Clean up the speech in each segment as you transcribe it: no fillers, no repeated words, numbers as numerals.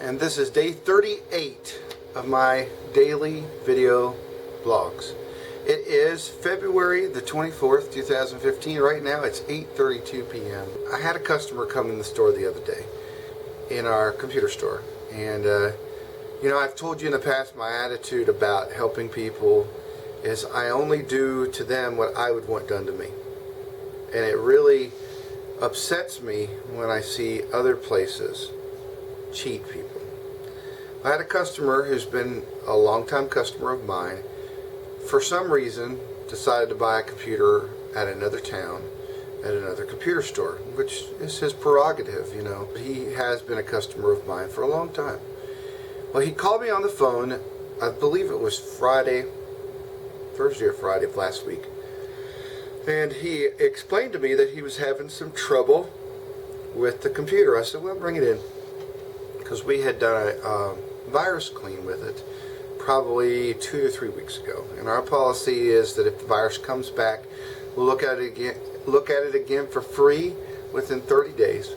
and this is day 38 of my daily video blogs. It is February the 24th, 2015. Right now it's 8:32 p.m. I had a customer come in the store the other day, in our computer store, and you know, I've told you in the past my attitude about helping people is I only do to them what I would want done to me. And it really upsets me when I see other places cheat people. I had a customer who's been a long-time customer of mine, for some reason decided to buy a computer at another town, at another computer store, which is his prerogative, you know. He has been a customer of mine for a long time. Well, he called me on the phone, I believe it was Thursday or Friday of last week, and he explained to me that he was having some trouble with the computer. I said, well, bring it in, because we had done a virus clean with it probably 2 to 3 weeks ago, and our policy is that if the virus comes back, we'll look at it again for free within 30 days.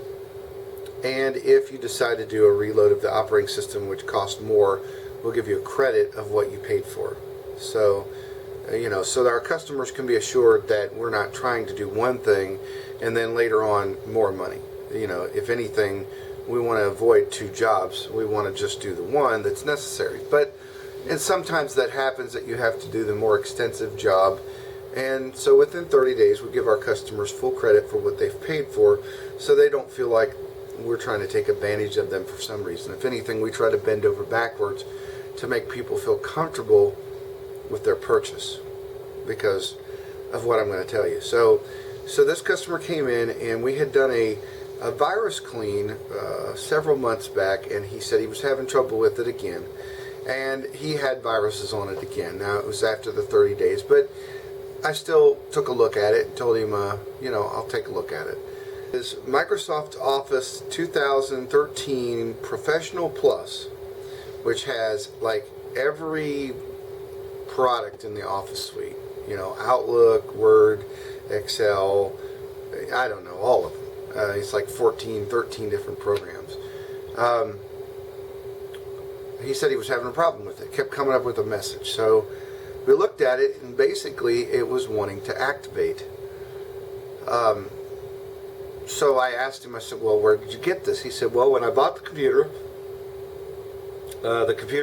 And if you decide to do a reload of the operating system, which costs more, we'll give you a credit of what you paid for. So, you know, so that our customers can be assured that we're not trying to do one thing and then later on more money. You know, if anything, we want to avoid two jobs. We want to just do the one that's necessary. And sometimes that happens that you have to do the more extensive job. And so within 30 days, we give our customers full credit for what they've paid for, so they don't feel like we're trying to take advantage of them for some reason. If anything, we try to bend over backwards to make people feel comfortable with their purchase because of what I'm going to tell you. So this customer came in, and we had done a virus clean several months back, and he said he was having trouble with it again, and he had viruses on it again. Now, it was after the 30 days, but I still took a look at it and told him, you know, I'll take a look at it. Is Microsoft Office 2013 Professional Plus, which has like every product in the Office suite. You know, Outlook, Word, Excel, I don't know, all of them. It's like 13 different programs. He said he was having a problem with it. Kept coming up with a message. So we looked at it, and basically it was wanting to activate. So I asked him, I said, well, where did you get this? He said, well, when I bought the computer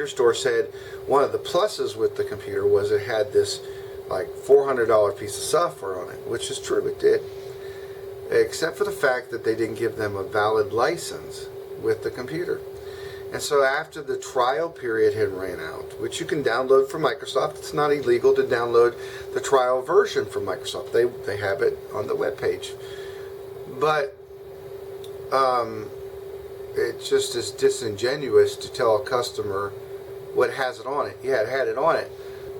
store said one of the pluses with the computer was it had this like $400 piece of software on it, which is true, it did. Except for the fact that they didn't give them a valid license with the computer. And so after the trial period had ran out, which you can download from Microsoft, it's not illegal to download the trial version from Microsoft. They have it on the webpage. But it just is disingenuous to tell a customer what has it on it. Yeah, it had it on it.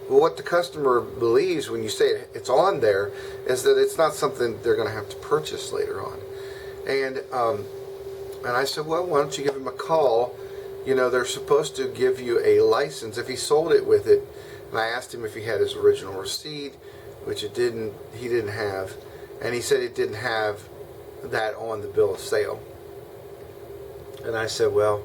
Well, what the customer believes when you say it's on there is that it's not something they're going to have to purchase later on. And I said, well, why don't you give him a call? You know, they're supposed to give you a license if he sold it with it. And I asked him if he had his original receipt, which he didn't have. And he said it didn't have that on the bill of sale. And I said, well,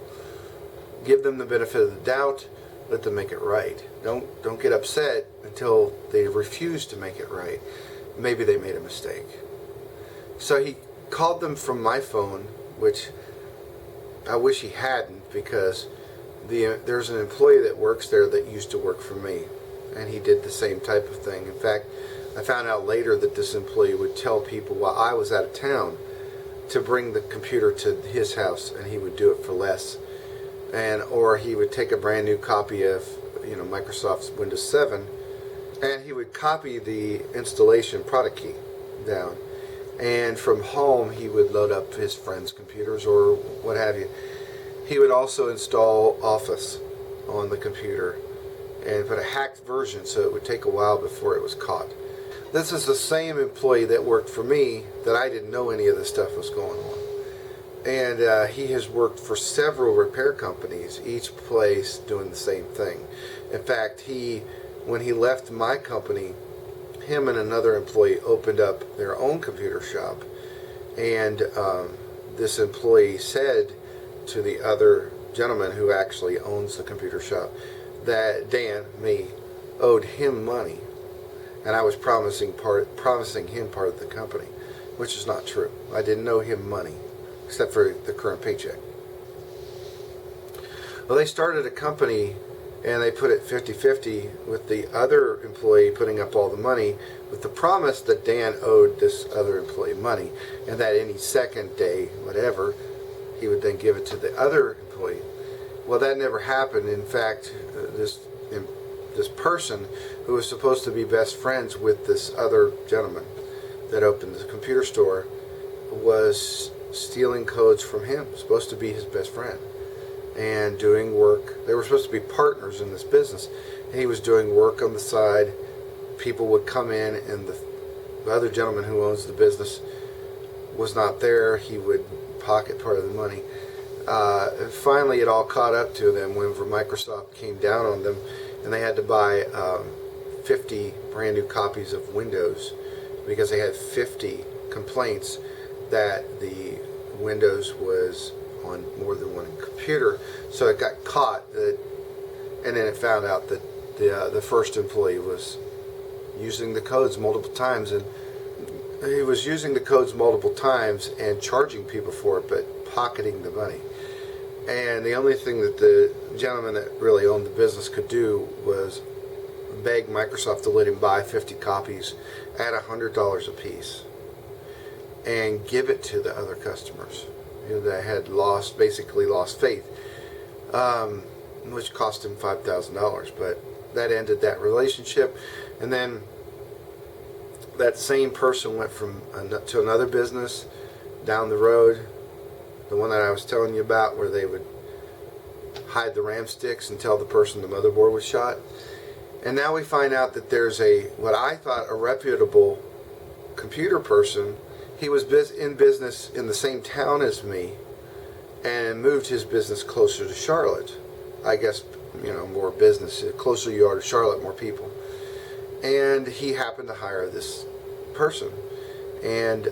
give them the benefit of the doubt, let them make it right. Don't get upset until they refuse to make it right. Maybe they made a mistake. So he called them from my phone, which I wish he hadn't, because there's an employee that works there that used to work for me, and he did the same type of thing. In fact, I found out later that this employee would tell people while I was out of town to bring the computer to his house, and he would do it for less. Or he would take a brand new copy of, you know, Microsoft's Windows 7, and he would copy the installation product key down. And from home, he would load up his friends' computers or what have you. He would also install Office on the computer and put a hacked version, so it would take a while before it was caught. This is the same employee that worked for me that I didn't know any of this stuff was going on. And he has worked for several repair companies, each place doing the same thing. In fact, when he left my company, him and another employee opened up their own computer shop. And this employee said to the other gentleman who actually owns the computer shop, that Dan, me, owed him money, and I was promising him part of the company, which is not true. I didn't owe him money, except for the current paycheck. Well, they started a company, and they put it 50-50 with the other employee putting up all the money, with the promise that Dan owed this other employee money, and that any second day, whatever, he would then give it to the other employee. Well, that never happened. In fact, this person who was supposed to be best friends with this other gentleman that opened the computer store was stealing codes from him, supposed to be his best friend, and doing work. They were supposed to be partners in this business, and he was doing work on the side. People would come in, and the other gentleman who owns the business was not there. He would pocket part of the money. Finally, it all caught up to them whenever Microsoft came down on them, and they had to buy 50 brand new copies of Windows because they had 50 complaints that the Windows was on more than one computer. So it got caught, and then it found out that the first employee was using the codes multiple times, and he was using the codes multiple times and charging people for it, but pocketing the money. And the only thing that the gentleman that really owned the business could do was beg Microsoft to let him buy 50 copies at $100 a piece and give it to the other customers, that had basically lost faith, which cost him $5,000. But that ended that relationship. And then that same person went to another business down the road, the one that I was telling you about, where they would hide the RAM sticks and tell the person the motherboard was shot. And now we find out that there's what I thought a reputable computer person. He was in business in the same town as me and moved his business closer to Charlotte. I guess, more business. The closer you are to Charlotte, more people. And he happened to hire this person. And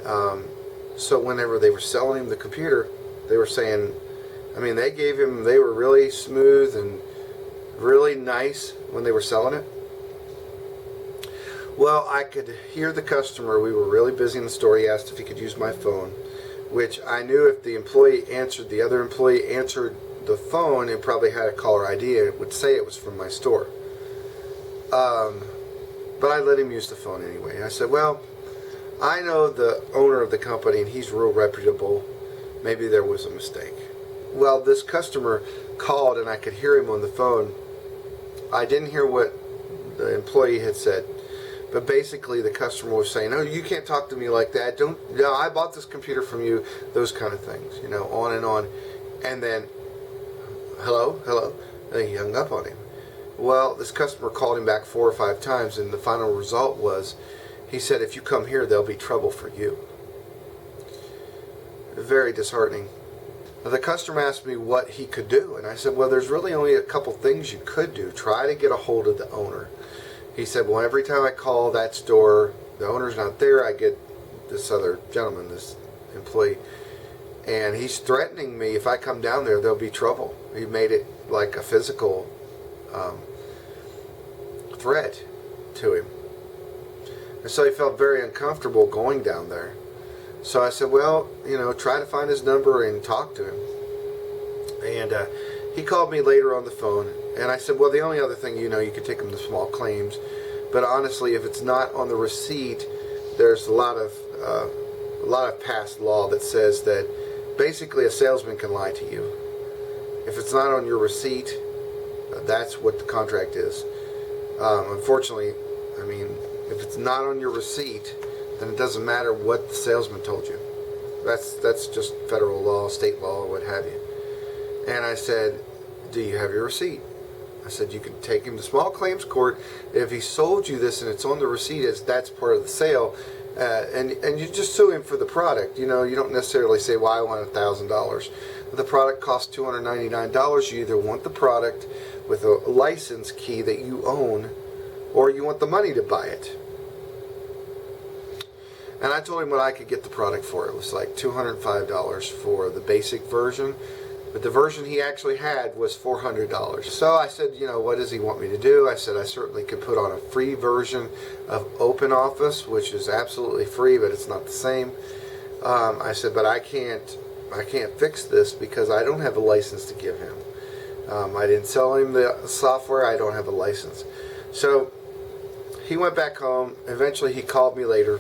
so whenever they were selling him the computer, they were saying, they were really smooth and really nice when they were selling it. Well, I could hear the customer. We were really busy in the store. He asked if he could use my phone, which I knew if the other employee answered the phone, it probably had a caller ID, and it would say it was from my store. But I let him use the phone anyway. And I said, well, I know the owner of the company, and he's real reputable. Maybe there was a mistake. Well, this customer called, and I could hear him on the phone. I didn't hear what the employee had said, but basically the customer was saying, "Oh, you can't talk to me like that. I bought this computer from you." Those kind of things, on and on. And then, hello, and he hung up on him. Well, this customer called him back 4 or 5 times, and the final result was, he said, "If you come here, there'll be trouble for you." Very disheartening. The customer asked me what he could do, and I said, well, there's really only a couple things you could do. Try to get a hold of the owner. He said, well, every time I call that store, the owner's not there, I get this other gentleman, this employee, and he's threatening me if I come down there, there'll be trouble. He made it like a physical threat to him. And so he felt very uncomfortable going down there. So I said, well, try to find his number and talk to him. And he called me later on the phone, and I said, well, the only other thing, you could take him to small claims. But honestly, if it's not on the receipt, there's a lot of past law that says that basically a salesman can lie to you. If it's not on your receipt, that's what the contract is. Unfortunately, if it's not on your receipt, then it doesn't matter what the salesman told you. That's just federal law, state law, what have you. And I said, do you have your receipt? I said, you can take him to small claims court. If he sold you this and it's on the receipt, that's part of the sale, and you just sue him for the product. You don't necessarily say, well, I want $1,000. The product costs $299. You either want the product with a license key that you own, or you want the money to buy it. And I told him what I could get the product for. It was like $205 for the basic version, But the version he actually had was $400. So I said, you know, what does he want me to do? I said I certainly could put on a free version of OpenOffice, which is absolutely free, but it's not the same. I said, but I can't fix this because I don't have a license to give him. I didn't sell him the software. I don't have a license. So he went back home. Eventually he called me later.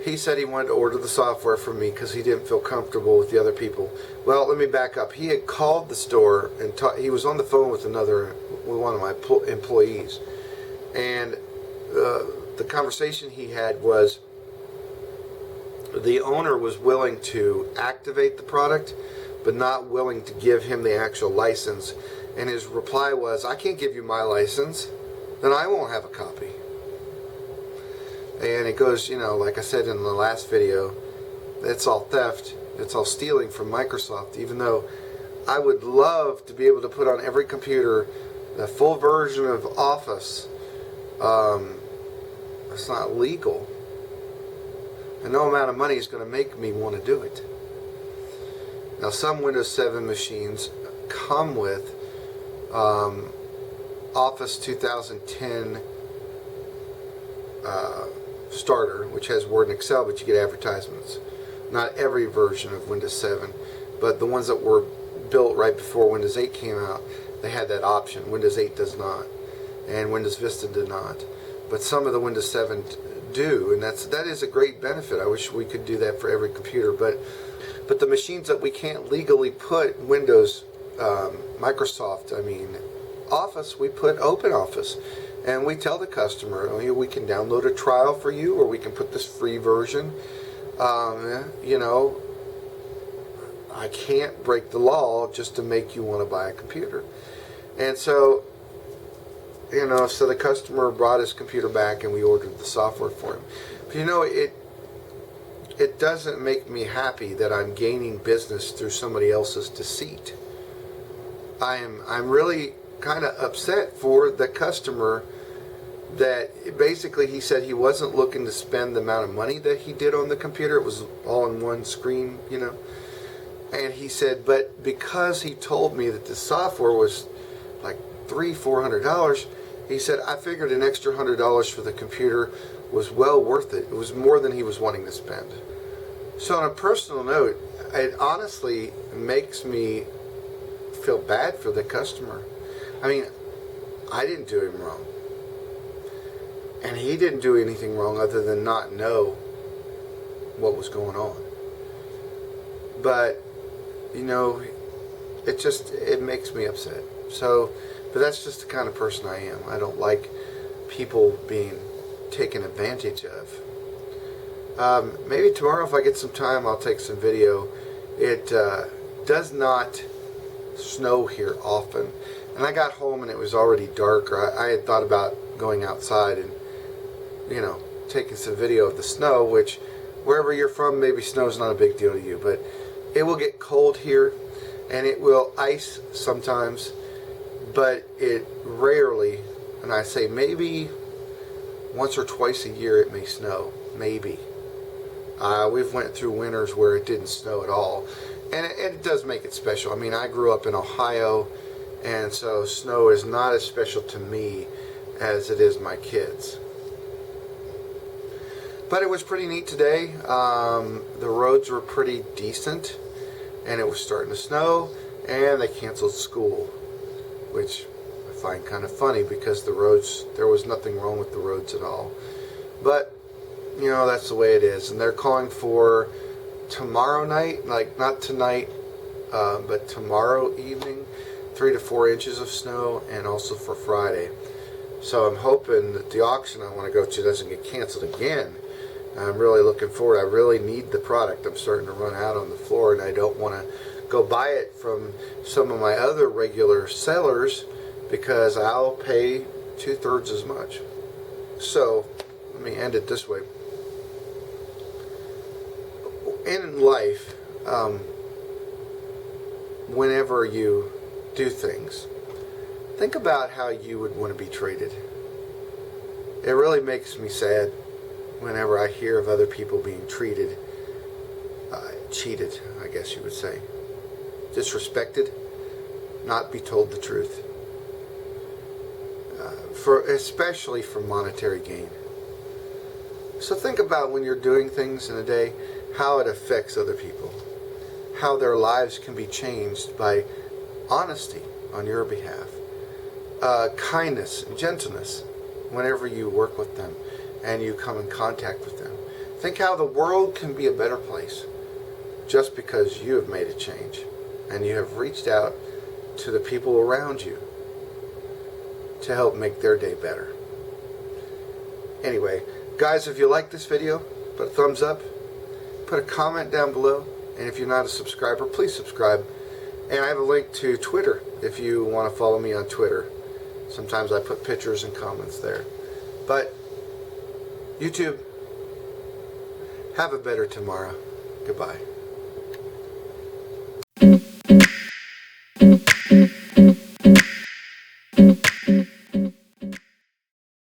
He said he wanted to order the software from me because he didn't feel comfortable with the other people. Well, let me back up. He had called the store and he was on the phone with one of my employees, and the conversation he had was the owner was willing to activate the product, but not willing to give him the actual license. And his reply was, "I can't give you my license, then I won't have a copy." And it goes, you know, like I said in the last video, it's all theft, it's all stealing from Microsoft, even though I would love to be able to put on every computer the full version of Office. It's not legal. And no amount of money is going to make me want to do it. Now, some Windows 7 machines come with Office 2010 Starter, which has Word and Excel, but you get advertisements. Not every version of Windows 7, but the ones that were built right before Windows 8 came out, they had that option. Windows 8 does not, and Windows Vista did not. But some of the Windows 7 do, and that is a great benefit. I wish we could do that for every computer, but the machines that we can't legally put Windows, Microsoft, Office, we put OpenOffice. And we tell the customer, we can download a trial for you, or we can put this free version. You know, I can't break the law just to make you want to buy a computer. And so, you know, so the customer brought his computer back and we ordered the software for him. But you know, it doesn't make me happy that I'm gaining business through somebody else's deceit. I'm really kind of upset for the customer that basically he said he wasn't looking to spend the amount of money that he did on the computer. It was all on one screen, you know. And he said, but because he told me that the software was like $300-400, he said, I figured an extra $100 for the computer was well worth it. It was more than he was wanting to spend. So on a personal note, it honestly makes me feel bad for the customer. I mean, I didn't do him wrong. And he didn't do anything wrong other than not know what was going on. But, you know, it makes me upset. So, but that's just the kind of person I am. I don't like people being taken advantage of. Maybe tomorrow if I get some time, I'll take some video. It does not snow here often. And I got home and it was already dark. I had thought about going outside and, you know, taking some video of the snow, which wherever you're from, maybe snow's not a big deal to you, but it will get cold here and it will ice sometimes, but it rarely, and I say maybe once or twice a year it may snow, maybe. We've went through winters where it didn't snow at all, and it does make it special. I mean, I grew up in Ohio, and so snow is not as special to me as it is my kids. But it was pretty neat today. The roads were pretty decent, and it was starting to snow, and they canceled school, which I find kind of funny because the roads, there was nothing wrong with the roads at all. But, you know, that's the way it is. And they're calling for tomorrow night, like not tonight, but tomorrow evening, 3 to 4 inches of snow, and also for Friday. So I'm hoping that the auction I want to go to doesn't get canceled again. I'm really looking forward. I really need the product. I'm starting to run out on the floor, and I don't want to go buy it from some of my other regular sellers because I'll pay 2/3 as much. So let me end it this way. In life, whenever you do things, think about how you would want to be treated. It really makes me sad whenever I hear of other people being treated cheated, I guess you would say, disrespected, not be told the truth, especially for monetary gain. So think about when you're doing things in a day, how it affects other people, how their lives can be changed by honesty on your behalf, kindness and gentleness whenever you work with them and you come in contact with them. Think how the world can be a better place just because you have made a change and you have reached out to the people around you to help make their day better. Anyway, guys, if you like this video, put a thumbs up, put a comment down below, and if you're not a subscriber, please subscribe. And I have a link to Twitter if you want to follow me on Twitter. Sometimes I put pictures and comments there. But YouTube, have a better tomorrow. Goodbye.